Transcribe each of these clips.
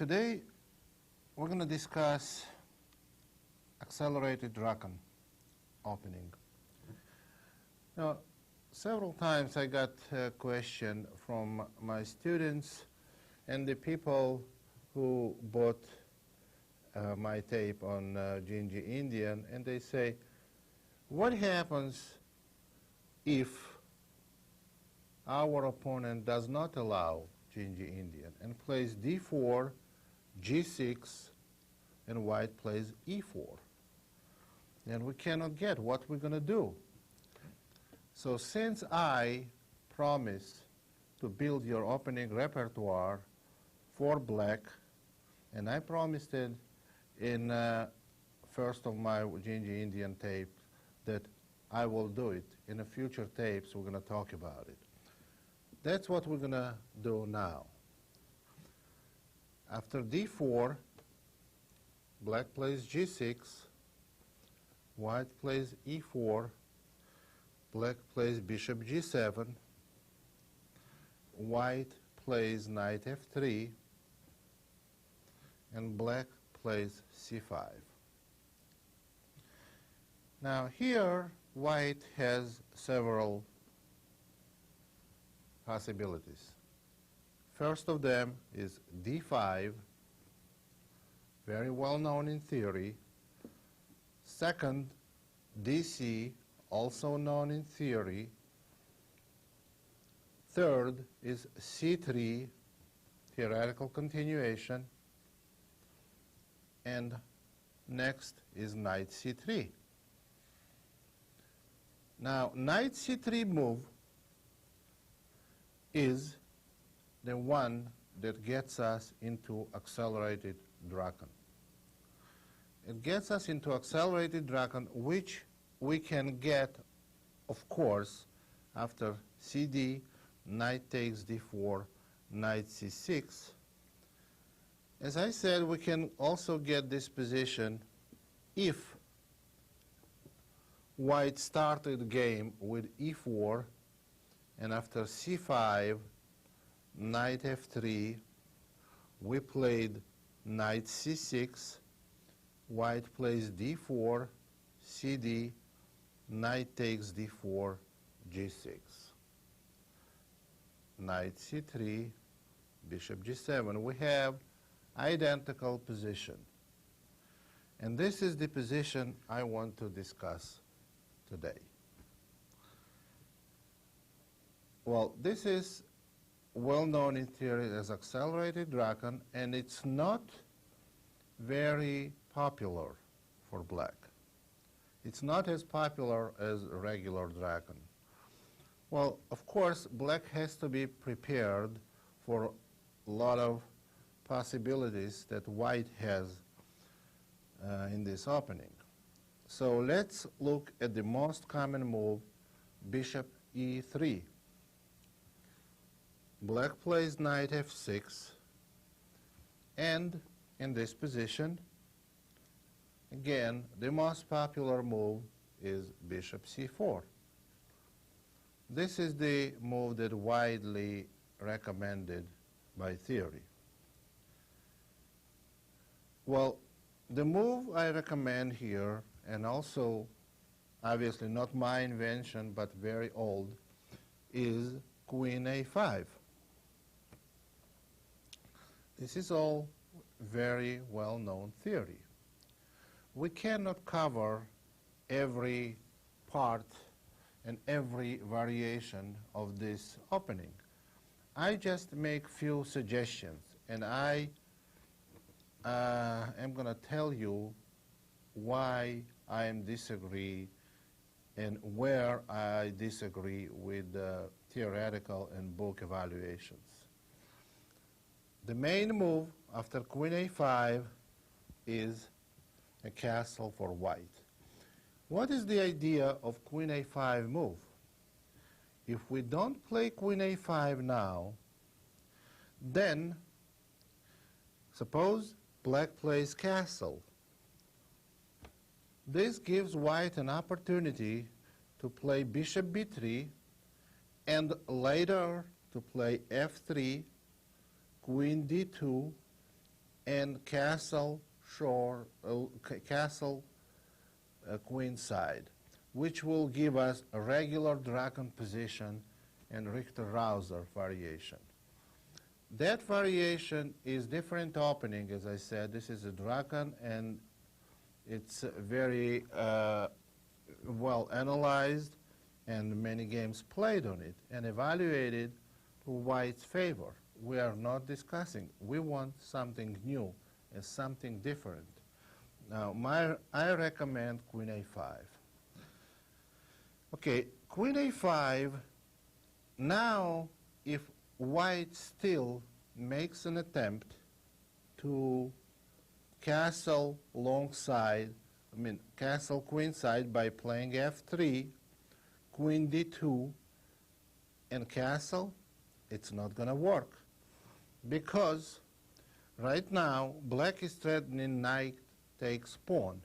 Today we're going to discuss accelerated Draken opening. Now, several times I got a question from my students and the people who bought my tape on Dzindzi Indian, and they say, what happens if our opponent does not allow Dzindzi Indian and plays d4, g6, and white plays e4? Then we cannot get what we're going to do. So since I promised to build your opening repertoire for black, and I promised it in first of my Dzindzi Indian tape that I will do it. In the future tapes, we're going to talk about it. That's what we're going to do now. After d4, black plays g6, white plays e4, black plays bishop g7, white plays knight f3, and black plays c5. Now here, white has several possibilities. First of them is d5, very well known in theory. Second, dc, also known in theory. Third is c3, theoretical continuation. And next is knight c3. Now, knight c3 move is the one that gets us into accelerated Draken. It gets us into accelerated Draken, which we can get, of course, after cd, knight takes d4, knight c6. As I said, we can also get this position if white started the game with e4, and after c5, knight f3, we played knight c6, white plays d4, cd, knight takes d4, g6. Knight c3, bishop g7. We have identical position. And this is the position I want to discuss today. Well, this is well known in theory as accelerated Draken, and it's not very popular for black. It's not as popular as regular Draken. Well, of course, black has to be prepared for a lot of possibilities that white has in this opening. So let's look at the most common move, bishop e3. Black plays knight f6, and in this position, again, the most popular move is bishop c4. This is the move that widely recommended by theory. Well, the move I recommend here, and also obviously not my invention but very old, is queen a5. This is all very well-known theory. We cannot cover every part and every variation of this opening. I just make few suggestions, and I am going to tell you why I am disagree and where I disagree with theoretical and book evaluations. The main move after queen a5 is a castle for white. What is the idea of queen a5 move? If we don't play queen a5 now, then suppose black plays castle. This gives white an opportunity to play bishop b3 and later to play f3, queen d2, and castle queenside, which will give us a regular dragon position and Richter-Rauser variation. That variation is different opening, as I said. This is a dragon, and it's very well analyzed, and many games played on it and evaluated to white's favor. We are not discussing. We want something new and something different. Now, I recommend queen a5. Okay, queen a5. Now, if white still makes an attempt to castle castle queenside by playing f3, queen d2, and castle, it's not going to work. Because right now, black is threatening knight takes pawn.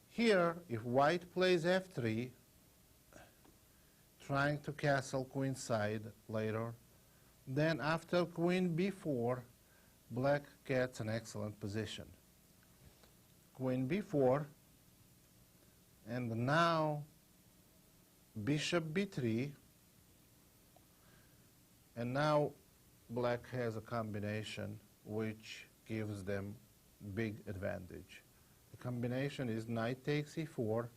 Here, if white plays f3, trying to castle queenside later, then after queen b4, black gets an excellent position. Queen b4, and now bishop b3, and now black has a combination which gives them big advantage. The combination is knight takes e4,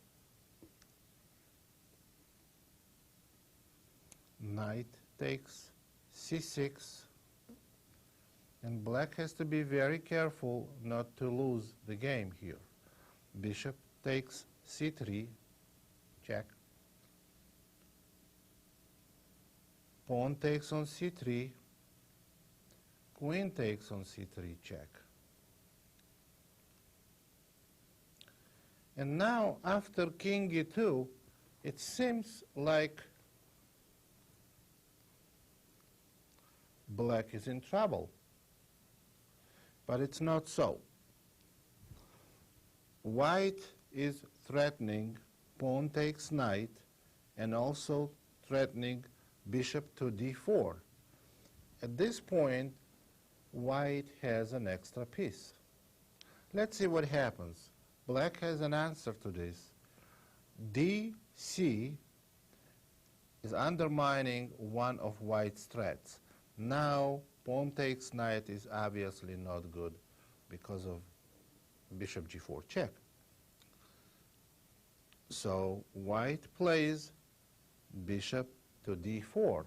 knight takes c6, and black has to be very careful not to lose the game here. Bishop takes c3, check. Pawn takes on c3, queen takes on c3, check. And now, after king e2, it seems like black is in trouble. But it's not so. White is threatening pawn takes knight and also threatening bishop to d4. At this point, white has an extra piece. Let's see what happens. Black has an answer to this. dc is undermining one of white's threats. Now, pawn takes knight is obviously not good because of bishop g4 check. So white plays bishop to d4,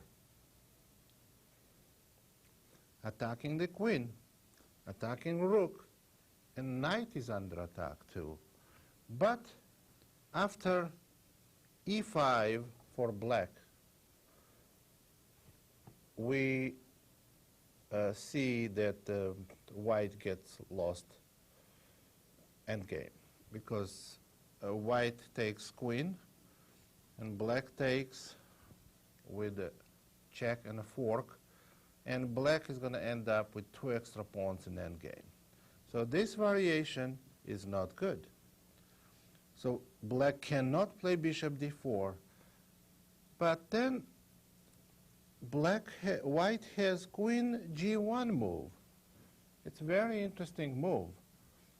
attacking the queen, attacking rook, and knight is under attack too. But after e5 for black, we see that white gets lost endgame, because white takes queen and black takes with a check and a fork, and black is going to end up with 2 extra pawns in endgame. So this variation is not good. So black cannot play bishop d4, but then white has queen g1 move. It's a very interesting move,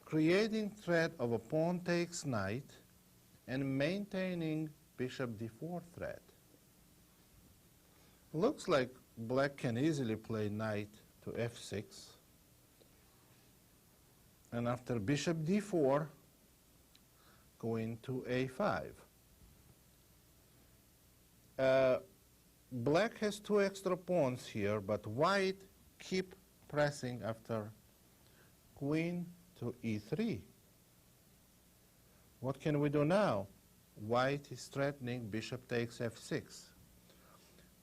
creating threat of a pawn takes knight and maintaining bishop d4 threat. Looks like black can easily play knight to f6, and after bishop d4, going to a5. Black has 2 extra pawns here, but white keep pressing after queen to e3. What can we do now? White is threatening bishop takes f6.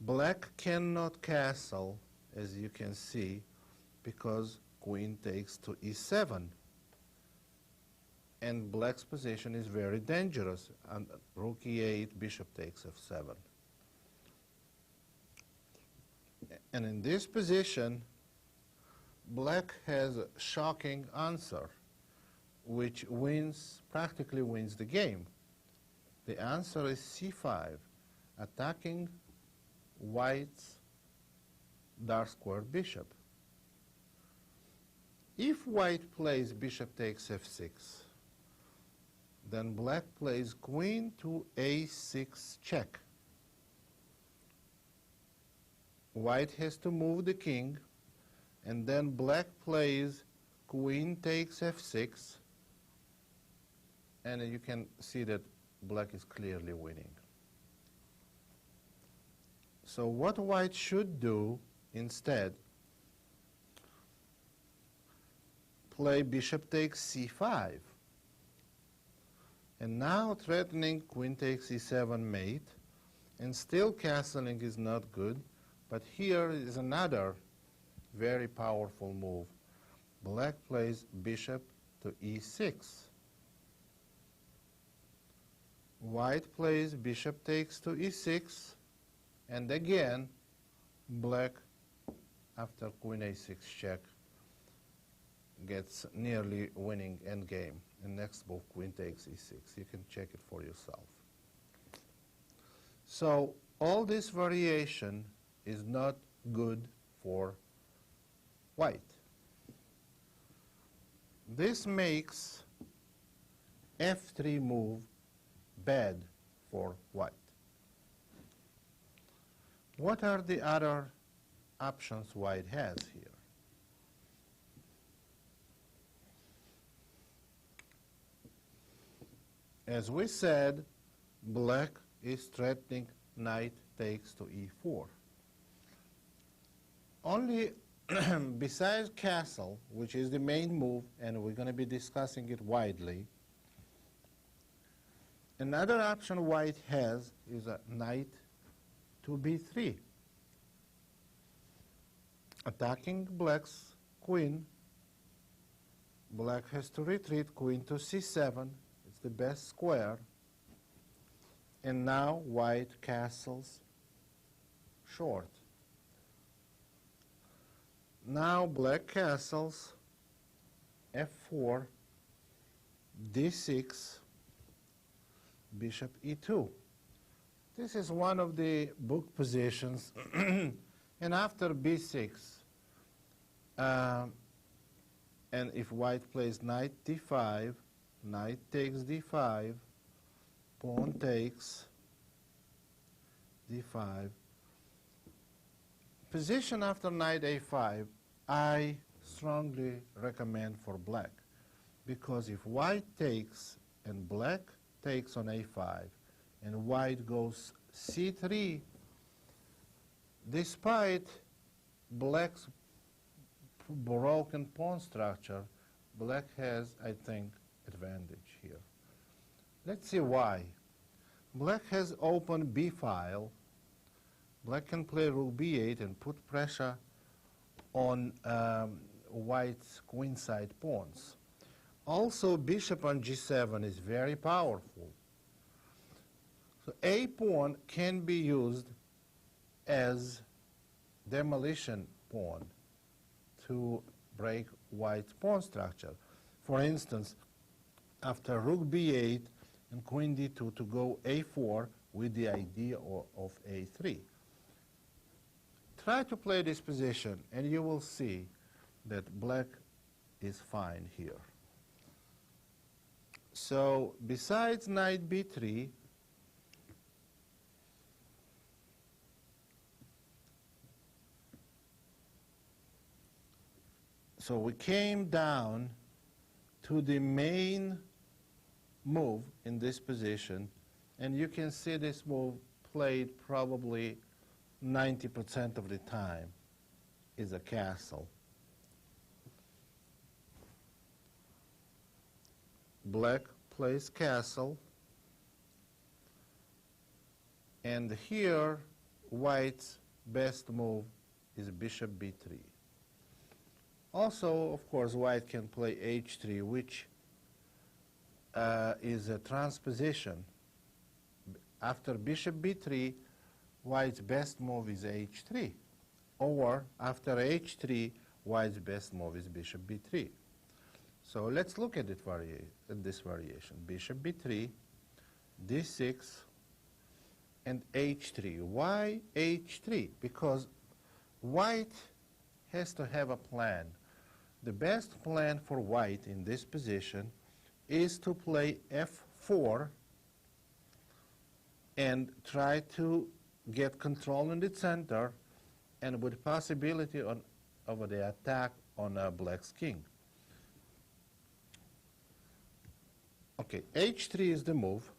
Black cannot castle, as you can see, because queen takes to e7. And black's position is very dangerous. And rook e8, bishop takes f7. And in this position, black has a shocking answer, which practically wins the game. The answer is c5, attacking white's dark squared bishop. If white plays bishop takes f6, then black plays queen to a6 check. White has to move the king, and then black plays queen takes f6, and you can see that black is clearly winning. So what white should do instead, play bishop takes c5. And now threatening queen takes e7 mate, and still castling is not good, but here is another very powerful move. Black plays bishop to e6. White plays bishop takes to e6, and again black, after queen a6 check, gets nearly winning endgame. And next move, queen takes e6. You can check it for yourself. So all this variation is not good for white. This makes f3 move bad for white. What are the other options white has here? As we said, black is threatening knight takes to e4. Only besides castle, which is the main move, and we're going to be discussing it widely, another option white has is a knight to b3. Attacking black's queen, black has to retreat, queen to c7. It's the best square. And now white castles short. Now black castles f4, d6, bishop e2. This is one of the book positions. And after b6, and if white plays knight d5, knight takes d5, pawn takes d5. Position after knight a5, I strongly recommend for black, because if white takes and black takes on a5 and white goes c3, despite black's broken pawn structure, black has, I think, advantage here. Let's see why. Black has open b file. Black can play rook b8 and put pressure on white's queenside pawns. Also, bishop on g7 is very powerful. So a pawn can be used as demolition pawn to break white's pawn structure. For instance, after rook b8 and queen d2 to go a4 with the idea of a3. Try to play this position and you will see that black is fine here. So besides knight b3, so we came down to the main move in this position, and you can see this move played probably 90% of the time is a castle. Black plays castle, and here white's best move is bishop b3. Also, of course, white can play h3, which is a transposition. After bishop b3, white's best move is h3. Or after h3, white's best move is bishop b3. So let's look at this variation. Bishop b3, d6, and h3. Why h3? Because white has to have a plan. the best plan for white in this position is to play f4 and try to get control in the center and with possibility of the attack on black's king. Okay, h3 is the move.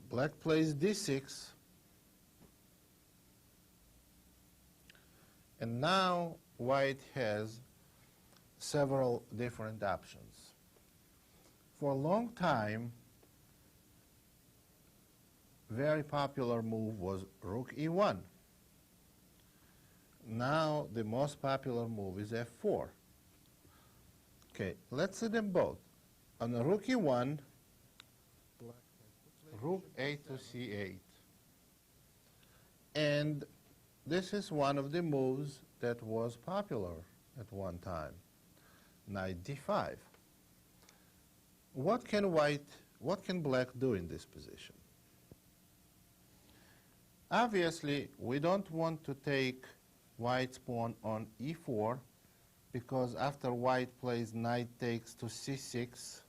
Black plays d6. And now white has several different options. For a long time, very popular move was rook e1. Now the most popular move is f4. Okay, let's see them both. On the rook e1, rook a to c8. And this is one of the moves that was popular at one time. Knight d5. What can black do in this position? Obviously, we don't want to take white's pawn on e4 because after white plays knight takes to c6,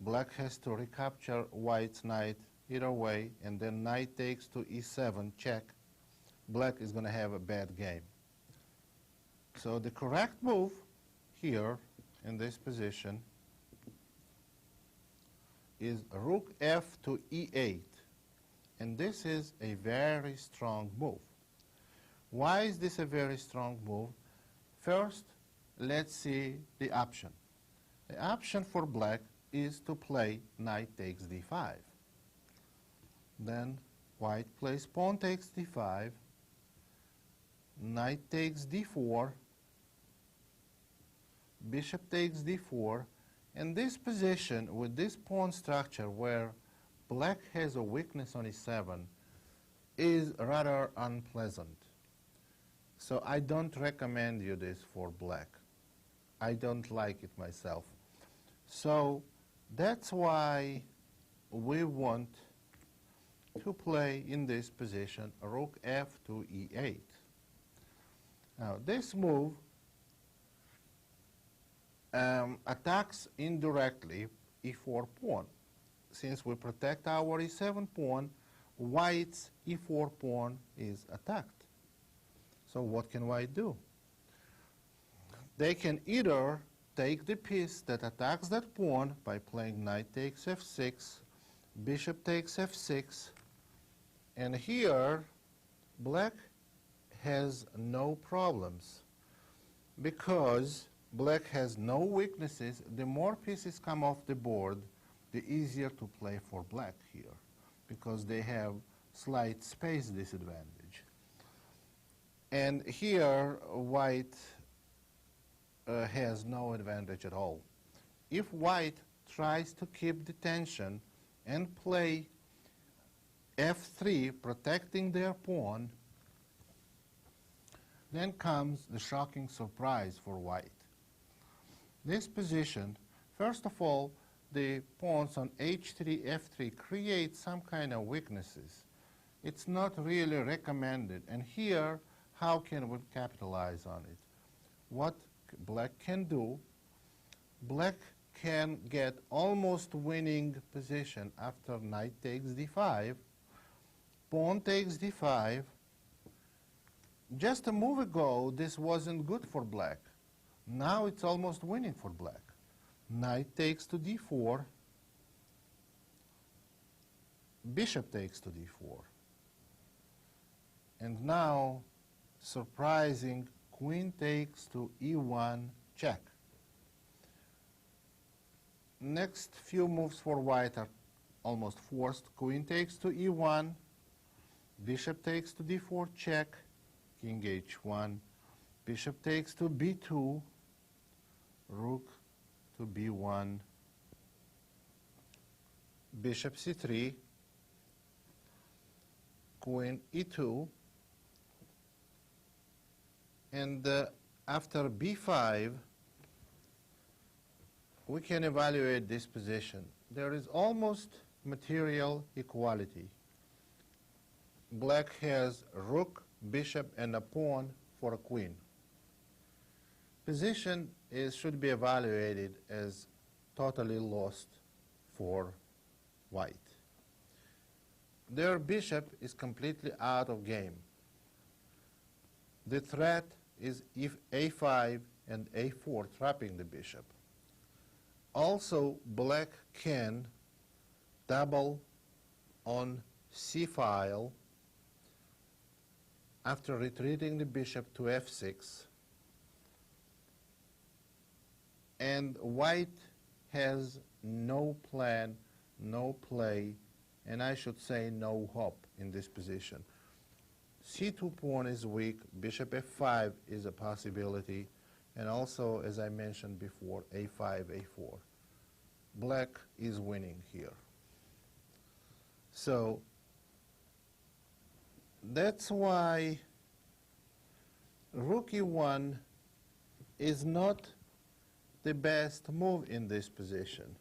black has to recapture white's knight either way, and then knight takes to e7 check. Black is going to have a bad game. So the correct move here in this position is rook f to e8. And this is a very strong move. Why is this a very strong move? First, let's see the option. The option for black is to play knight takes d5. Then white plays pawn takes d5, knight takes d4, bishop takes d4, and this position with this pawn structure where black has a weakness on e7 is rather unpleasant. So I don't recommend you this for black. I don't like it myself. So that's why we want to play in this position rook f to e8. Now this move attacks indirectly e4 pawn. Since we protect our e7 pawn, white's e4 pawn is attacked. So what can white do? They can either take the piece that attacks that pawn by playing knight takes f6, bishop takes f6, and here black has no problems because black has no weaknesses. The more pieces come off the board, the easier to play for black here because they have slight space disadvantage. And here white has no advantage at all. If white tries to keep the tension and play f3 protecting their pawn, then comes the shocking surprise for white. This position, first of all, the pawns on h3, f3 create some kind of weaknesses. It's not really recommended. And here, how can we capitalize on it? What black can do, black can get almost winning position after knight takes d5, pawn takes d5. Just a move ago, this wasn't good for black. Now it's almost winning for black. Knight takes to d4, bishop takes to d4. And now, surprising, queen takes to e1 check. Next few moves for white are almost forced. Queen takes to e1, bishop takes to d4 check, king h1, bishop takes to b2, rook to b1, bishop c3, queen e2, and after b5, we can evaluate this position. There is almost material equality. black has rook, bishop, and a pawn for a queen. Position should be evaluated as totally lost for white. Their bishop is completely out of game. The threat is if a5 and a4, trapping the bishop. Also, black can double on c-file after retreating the bishop to f6, and white has no plan, no play, and I should say no hope in this position. c2 pawn is weak, bishop f5 is a possibility, and also, as I mentioned before, a5, a4. Black is winning here. So that's why rook e1 is not the best move in this position.